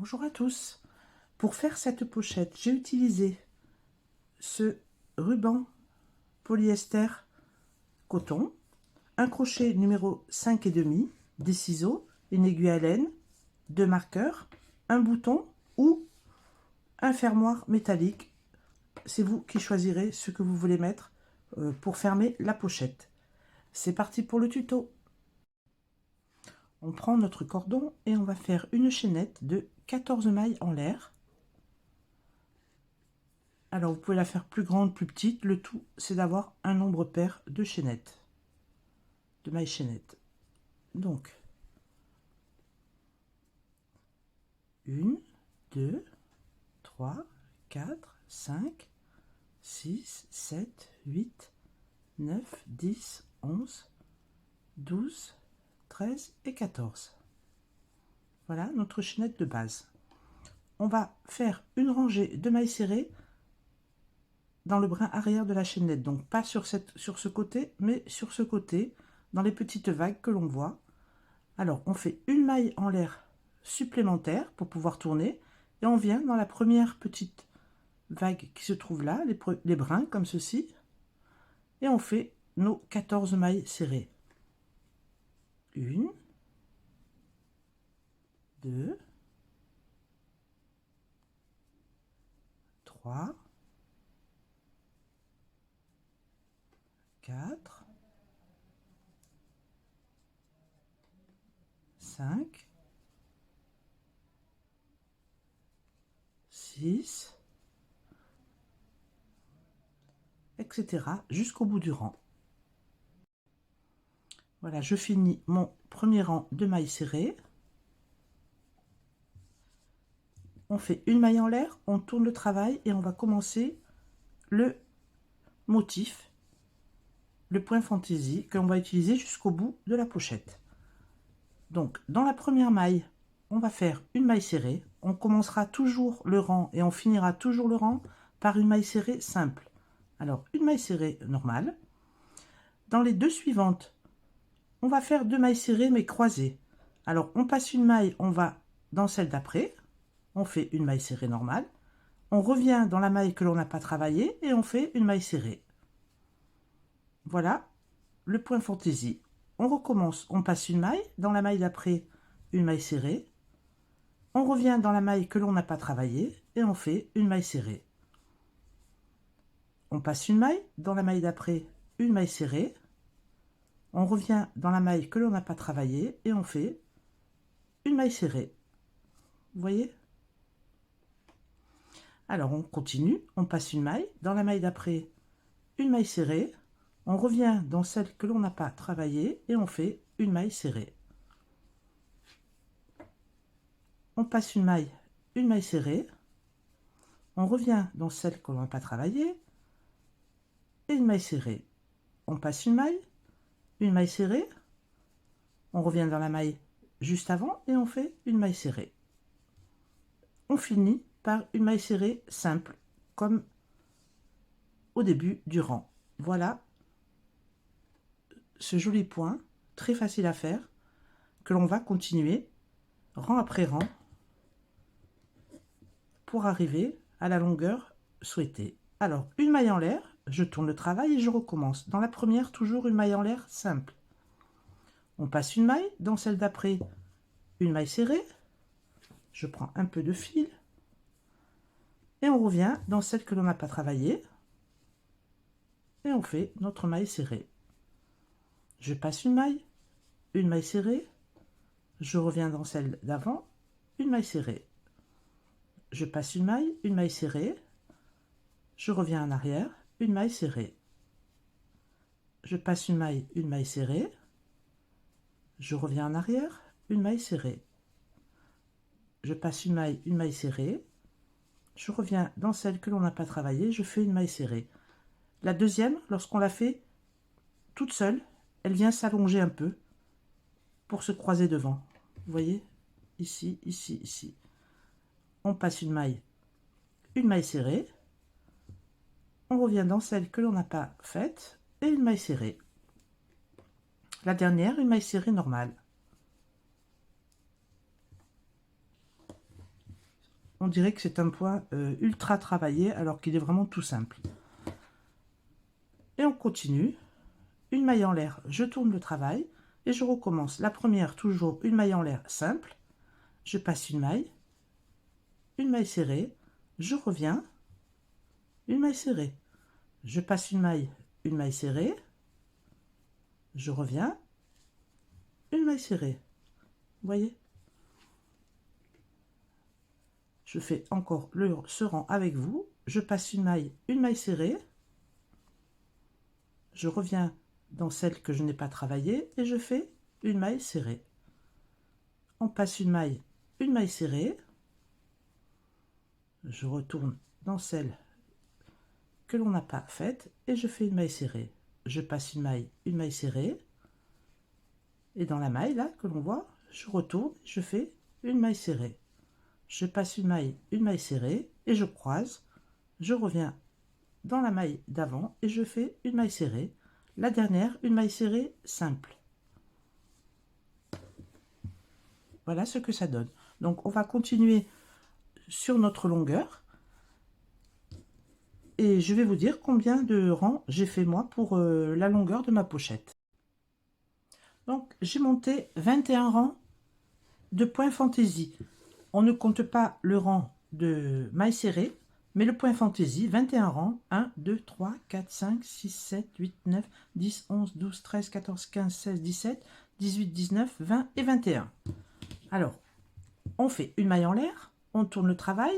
Bonjour à tous. Pour faire cette pochette, j'ai utilisé ce ruban polyester coton, un crochet numéro 5,5, des ciseaux, une aiguille à laine, 2 marqueurs, un bouton ou un fermoir métallique. C'est vous qui choisirez ce que vous voulez mettre pour fermer la pochette. C'est parti pour le tuto. On prend notre cordon et on va faire une chaînette de 14 mailles en l'air. Alors, vous pouvez la faire plus grande, plus petite. Le tout, c'est d'avoir un nombre pair de chaînettes, de mailles chaînettes. Donc, 1, 2, 3, 4, 5, 6, 7, 8, 9, 10, 11, 12, 13 et 14. Voilà notre chaînette de base. On va faire une rangée de mailles serrées dans le brin arrière de la chaînette, donc pas sur ce côté, mais sur ce côté, dans les petites vagues que l'on voit. Alors, on fait une maille en l'air supplémentaire pour pouvoir tourner, et on vient dans la première petite vague qui se trouve là, les brins comme ceci, et on fait nos 14 mailles serrées. 1, 2, 3, 4, 5, 6, etc. jusqu'au bout du rang. Voilà, je finis mon premier rang de mailles serrées. On fait une maille en l'air, on tourne le travail et on va commencer le motif, le point fantaisie que l'on va utiliser jusqu'au bout de la pochette. Donc, dans la première maille, on va faire une maille serrée. On commencera toujours le rang et on finira toujours le rang par une maille serrée simple. Alors, une maille serrée normale. Dans les deux suivantes, on va faire 2 mailles serrées mais croisées. Alors, on passe une maille, on va dans celle d'après. On fait une maille serrée normale. On revient dans la maille que l'on n'a pas travaillée et on fait une maille serrée. Voilà le point fantaisie. On recommence, on passe une maille, dans la maille d'après, une maille serrée. On revient dans la maille que l'on n'a pas travaillée et on fait une maille serrée. On passe une maille, dans la maille d'après, une maille serrée. On revient dans la maille que l'on n'a pas travaillée et on fait une maille serrée. Vous voyez? Alors on continue, on passe une maille, dans la maille d'après, une maille serrée. On revient dans celle que l'on n'a pas travaillée et on fait une maille serrée. On passe une maille serrée. On revient dans celle que l'on n'a pas travaillée et une maille serrée. On passe une maille serrée. On revient dans la maille juste avant et on fait une maille serrée. On finit par une maille serrée simple, comme au début du rang. Voilà ce joli point, très facile à faire, que l'on va continuer rang après rang pour arriver à la longueur souhaitée. Alors, une maille en l'air, je tourne le travail et je recommence. Dans la première, toujours une maille en l'air simple. On passe une maille, dans celle d'après, une maille serrée. Je prends un peu de fil et on revient dans celle que l'on n'a pas travaillée et on fait notre maille serrée. Je passe une maille serrée, je reviens dans celle d'avant, une maille serrée. Je passe une maille serrée, je reviens en arrière, une maille serrée. Je passe une maille serrée, je reviens en arrière, une maille serrée. Je passe une maille serrée, je reviens dans celle que l'on n'a pas travaillée, je fais une maille serrée. La deuxième, lorsqu'on la fait toute seule, elle vient s'allonger un peu pour se croiser devant. Vous voyez? Ici, ici, ici. On passe une maille serrée. On revient dans celle que l'on n'a pas faite et une maille serrée. La dernière, une maille serrée normale. on dirait que c'est un point ultra travaillé alors qu'il est vraiment tout simple. Et on continue. Une maille en l'air, je tourne le travail et je recommence. La première, toujours une maille en l'air simple. Je passe une maille serrée, je reviens, une maille serrée. Je passe une maille serrée, je reviens, une maille serrée. Vous voyez? Je fais encore ce rang avec vous. Je passe une maille serrée. Je reviens dans celle que je n'ai pas travaillée et je fais une maille serrée. On passe une maille serrée. Je retourne dans celle que l'on n'a pas faite et je fais une maille serrée. Je passe une maille serrée. Et dans la maille là que l'on voit, je retourne, je fais une maille serrée. Je passe une maille serrée et je croise. Je reviens dans la maille d'avant et je fais une maille serrée. La dernière, une maille serrée simple. Voilà ce que ça donne. Donc on va continuer sur notre longueur. Et je vais vous dire combien de rangs j'ai fait moi pour la longueur de ma pochette. Donc j'ai monté 21 rangs de point fantaisie. On ne compte pas le rang de mailles serrées, mais le point fantaisie, 21 rangs, 1, 2, 3, 4, 5, 6, 7, 8, 9, 10, 11, 12, 13, 14, 15, 16, 17, 18, 19, 20 et 21. Alors, on fait une maille en l'air, on tourne le travail,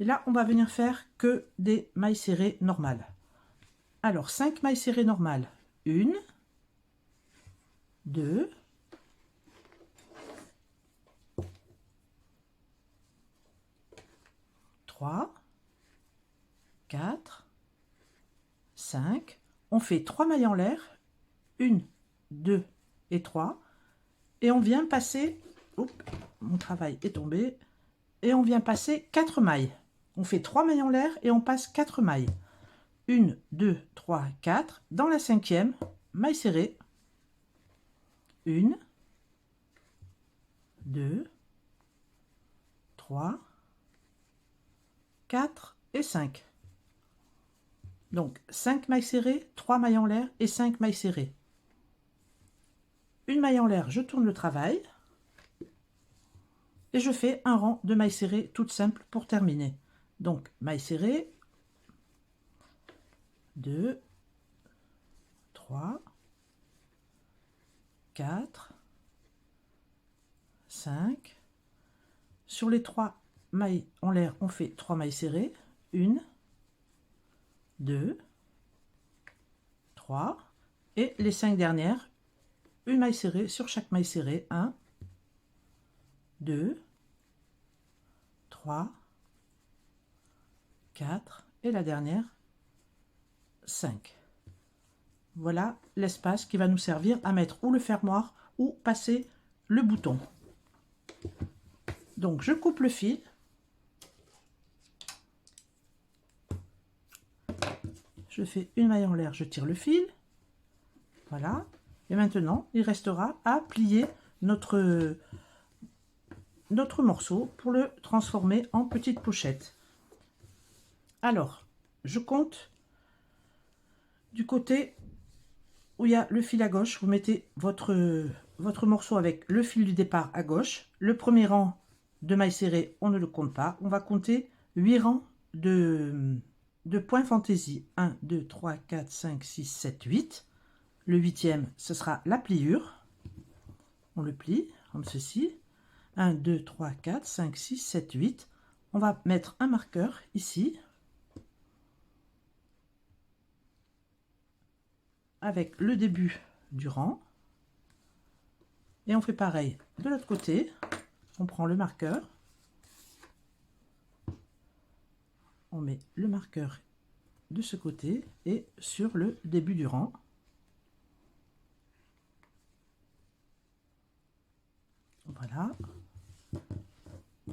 et là, on va venir faire que des mailles serrées normales. Alors, 5 mailles serrées normales, 1, 2, 3, 4, 5. On fait 3 mailles en l'air, 1, 2 et 3. Et on vient passer, oups, mon travail est tombé, et on vient passer 4 mailles. On fait 3 mailles en l'air et on passe 4 mailles. 1, 2, 3, 4. Dans la cinquième, maille serrée. 1, 2, 3, 4 et 5. Donc 5 mailles serrées, 3 mailles en l'air et 5 mailles serrées. Une maille en l'air, je tourne le travail. Et je fais un rang de mailles serrées toutes simples pour terminer. Donc maille serrée, 2, 3, 4, 5. Sur les 3 mailles en l'air, on fait 3 mailles serrées. 1, 2, 3. Et les 5 dernières, une maille serrée sur chaque maille serrée. 1, 2, 3, 4. Et la dernière, 5. Voilà l'espace qui va nous servir à mettre ou le fermoir ou passer le bouton. Donc je coupe le fil. Je fais une maille en l'air, je tire le fil. Voilà. Et maintenant, il restera à plier notre morceau pour le transformer en petite pochette. Alors, je compte du côté où il y a le fil à gauche, vous mettez votre morceau avec le fil du départ à gauche. Le premier rang de mailles serrées, on ne le compte pas. On va compter 8 rangs de points fantaisie. 1, 2, 3, 4, 5, 6, 7, 8. Le 8e, ce sera la pliure. On le plie comme ceci. 1, 2, 3, 4, 5, 6, 7, 8. On va mettre un marqueur ici. Avec le début du rang. Et on fait pareil de l'autre côté. On prend le marqueur. On met le marqueur de ce côté et sur le début du rang. Voilà.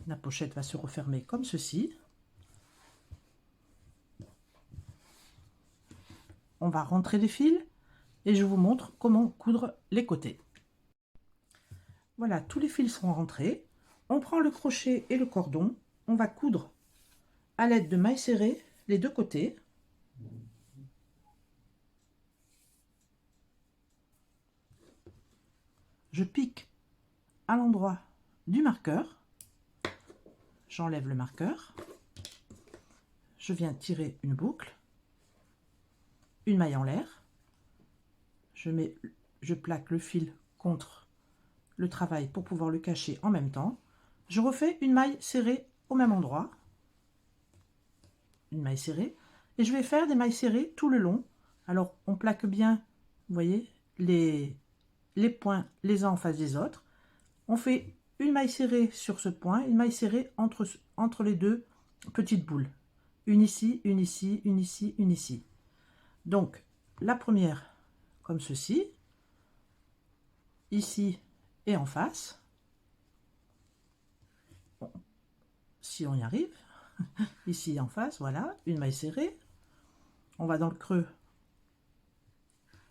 La pochette va se refermer comme ceci. On va rentrer les fils et je vous montre comment coudre les côtés. Voilà, tous les fils sont rentrés. On prend le crochet et le cordon, on va coudre à l'aide de mailles serrées les deux côtés. Je pique à l'endroit du marqueur, j'enlève le marqueur, je viens tirer une boucle, une maille en l'air, je plaque le fil contre le travail pour pouvoir le cacher en même temps. Je refais une maille serrée au même endroit, une maille serrée, et je vais faire des mailles serrées tout le long. Alors on plaque bien, vous voyez, les points les uns en face des autres. On fait une maille serrée sur ce point, une maille serrée entre les deux petites boules. Une ici, une ici, une ici, une ici. Donc la première comme ceci, ici et en face. Bon, si on y arrive, ici en face, voilà, une maille serrée. On va dans le creux,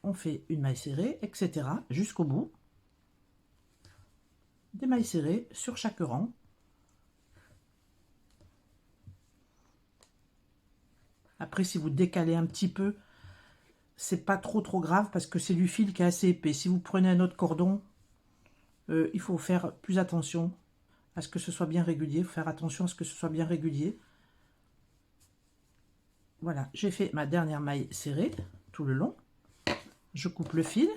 on fait une maille serrée, etc. jusqu'au bout. Des mailles serrées sur chaque rang. Après, si vous décalez un petit peu, c'est pas trop grave parce que c'est du fil qui est assez épais. Si vous prenez un autre cordon, il faut faire plus attention à ce que ce soit bien régulier. Il faut faire attention à ce que ce soit bien régulier. Voilà, j'ai fait ma dernière maille serrée tout le long. Je coupe le fil.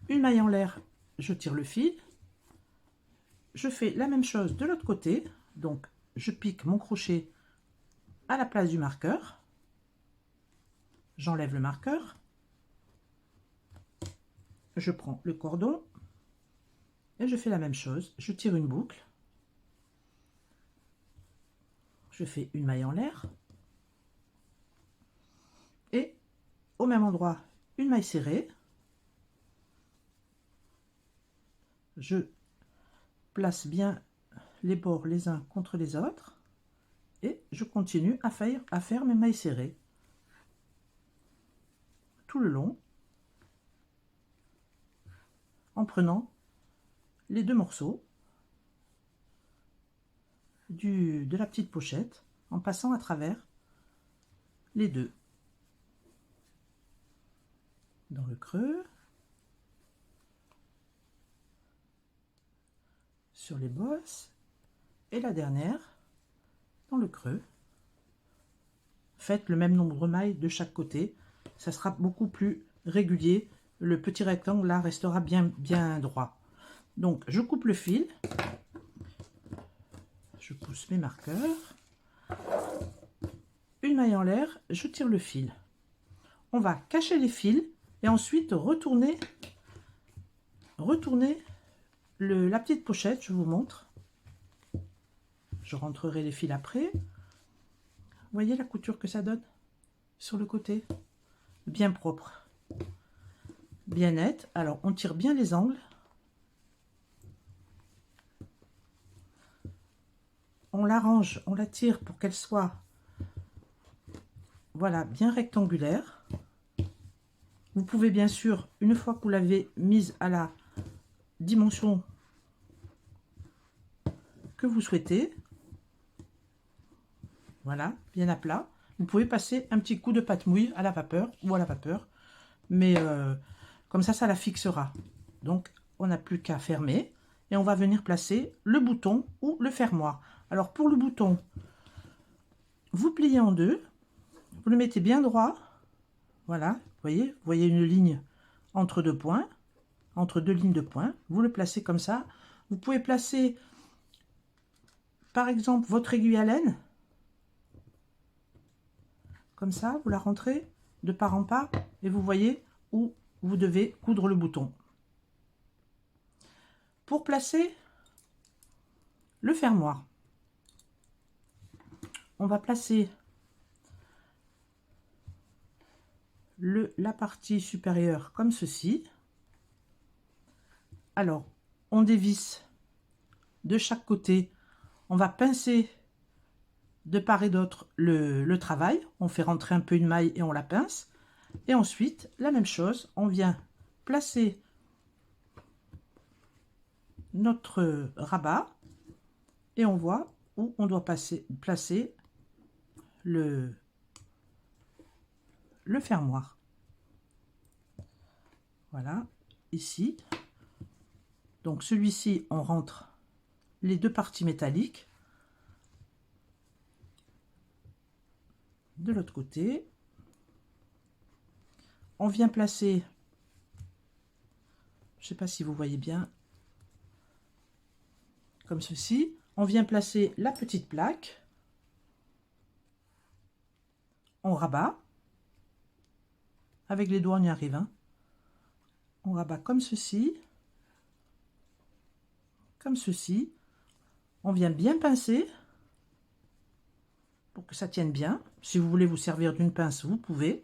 Une maille en l'air, je tire le fil. Je fais la même chose de l'autre côté. Donc, je pique mon crochet à la place du marqueur. J'enlève le marqueur. Je prends le cordon et je fais la même chose. Je tire une boucle. Je fais une maille en l'air. Et au même endroit, une maille serrée. Je place bien les bords les uns contre les autres. Et je continue à faire mes mailles serrées tout le long en prenant les deux morceaux de la petite pochette en passant à travers les deux dans le creux, sur les bosses et la dernière dans le creux. Faites le même nombre de mailles de chaque côté, ça sera beaucoup plus régulier. Le petit rectangle là restera bien droit. Donc je coupe le fil, je pousse mes marqueurs, une maille en l'air, je tire le fil. On va cacher les fils et ensuite retourner la petite pochette, je vous montre. Je rentrerai les fils après. Vous voyez la couture que ça donne sur le côté? Bien propre, bien net. Alors on tire bien les angles. On l'arrange, on la tire pour qu'elle soit, voilà, bien rectangulaire. Vous pouvez bien sûr, une fois que vous l'avez mise à la dimension que vous souhaitez, voilà, bien à plat, vous pouvez passer un petit coup de pâte mouille à la vapeur ou à la vapeur, mais comme ça la fixera. Donc on n'a plus qu'à fermer et on va venir placer le bouton ou le fermoir. Alors pour le bouton, vous pliez en deux, vous le mettez bien droit, voilà, vous voyez une ligne entre deux points, entre deux lignes de points, vous le placez comme ça. Vous pouvez placer par exemple votre aiguille à laine, comme ça, vous la rentrez de part en part et vous voyez où vous devez coudre le bouton. Pour placer le fermoir, on va placer la partie supérieure comme ceci. Alors, on dévisse de chaque côté, on va pincer de part et d'autre le travail, on fait rentrer un peu une maille et on la pince, et ensuite la même chose, on vient placer notre rabat et on voit où on doit placer le fermoir. Voilà, ici. Donc celui-ci, on rentre les deux parties métalliques. De l'autre côté, on vient placer, je ne sais pas si vous voyez bien, comme ceci. On vient placer la petite plaque. On rabat. Avec les doigts, on y arrive. Hein. On rabat comme ceci. Comme ceci. On vient bien pincer pour que ça tienne bien. Si vous voulez vous servir d'une pince, vous pouvez.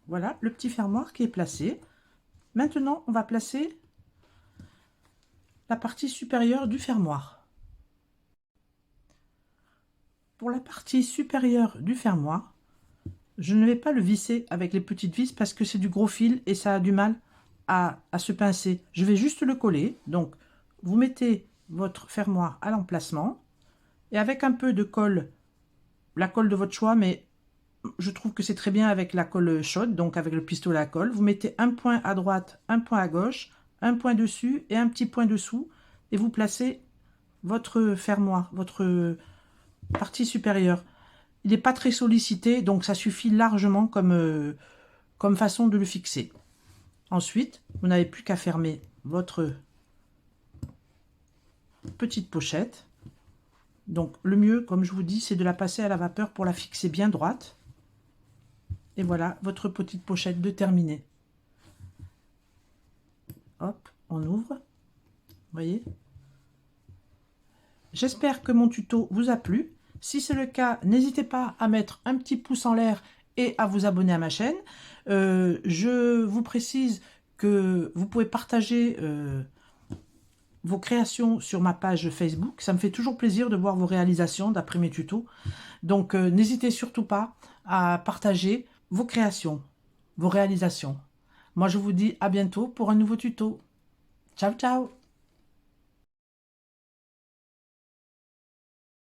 Voilà le petit fermoir qui est placé. Maintenant, on va placer la partie supérieure du fermoir. Pour la partie supérieure du fermoir, je ne vais pas le visser avec les petites vis parce que c'est du gros fil et ça a du mal à se pincer. Je vais juste le coller. Donc, vous mettez votre fermoir à l'emplacement et avec un peu de colle, la colle de votre choix, mais je trouve que c'est très bien avec la colle chaude, donc avec le pistolet à colle. Vous mettez un point à droite, un point à gauche, un point dessus et un petit point dessous et vous placez votre fermoir, votre partie supérieure. Il n'est pas très sollicité, donc ça suffit largement comme façon de le fixer. Ensuite, vous n'avez plus qu'à fermer votre petite pochette. Donc le mieux, comme je vous dis, c'est de la passer à la vapeur pour la fixer bien droite. Et voilà votre petite pochette de terminée. Hop, on ouvre. Vous voyez? J'espère que mon tuto vous a plu. Si c'est le cas, n'hésitez pas à mettre un petit pouce en l'air et à vous abonner à ma chaîne. Je vous précise que vous pouvez partager vos créations sur ma page Facebook. Ça me fait toujours plaisir de voir vos réalisations d'après mes tutos. Donc n'hésitez surtout pas à partager vos créations, vos réalisations. Moi je vous dis à bientôt pour un nouveau tuto. Ciao ciao!